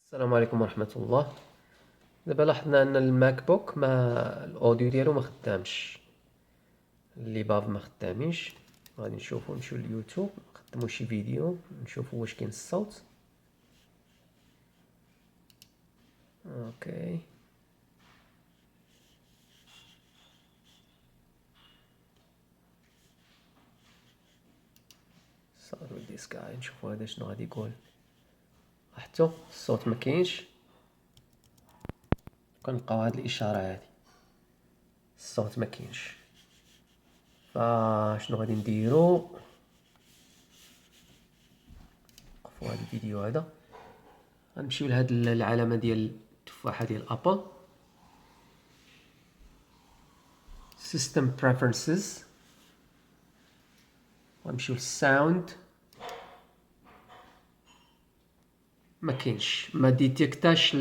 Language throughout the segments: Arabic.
السلام عليكم ورحمة الله. دابا لاحظنا ان الماك بوك ما الاوديو ديالو ما خدامش، اللي باف ما خدامينش. غادي نمشيو لليوتيوب نقدمو شي فيديو نشوفو واش كاين الصوت. اوكي، صار ودي سكاي نشوفو هذا شنو غادي يقول. لاحظتو الصوت ما كاينش، كنلقاو هاد الاشاره هادي الصوت ما كاينش. فشنو غادي نديرو؟ وقفوا هاد الفيديو هذا، غنمشيو لهاد العلامه ديال التفاحه ديال ابل، System Preferences، غنمشيو للساوند. ما كاينش، ما ديتيكتاش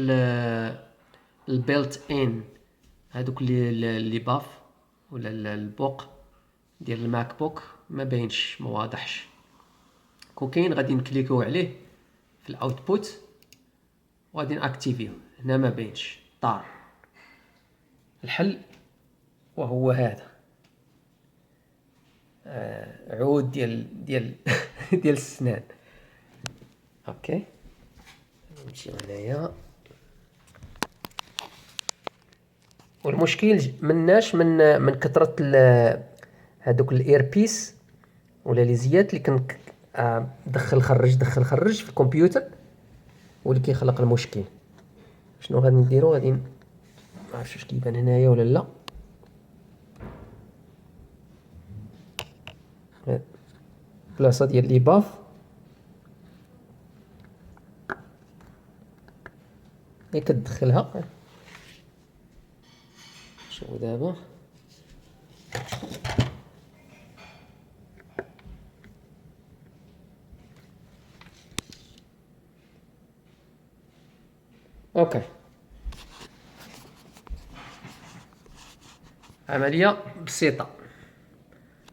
البيلت ان، هادوك اللي باف ولا البوق ديال الماك بوك ما باينش، ما واضحش. كون كاين غادي نكليكيو عليه في الاوتبوت وغادي ناكتيفيو. هنا ما باينش، طار. الحل وهو هذا، عود ديال ديال السنان. اوكي، نمشيو هنايا. والمشكل مناش من كثرة هادوك الايربيس ولا لي زيات اللي كنت دخل خرج في الكمبيوتر، واللي كيخلق المشكل. شنو غادي نديرو؟ غادي ما عرفتش واش كيبان هنايا ولا لا. بلاصه ديال لي باف هي كتدخلها. شوفوا دابا اوكي. عمليه بسيطه،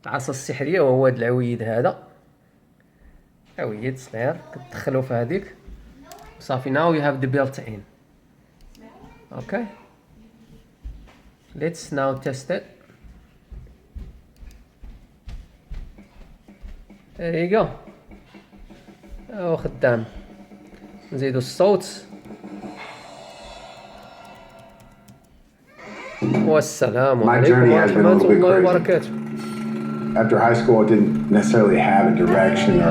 العصا السحريه وهو هذا العويد هذا، عويد صغير كتدخلو في هذيك صافي. now you have the built in. okay, let's now test it. there you go. خدام. نزيدو الصوت والسلام عليكم ورحمة الله وبركاته. After high school, I didn't necessarily have a direction or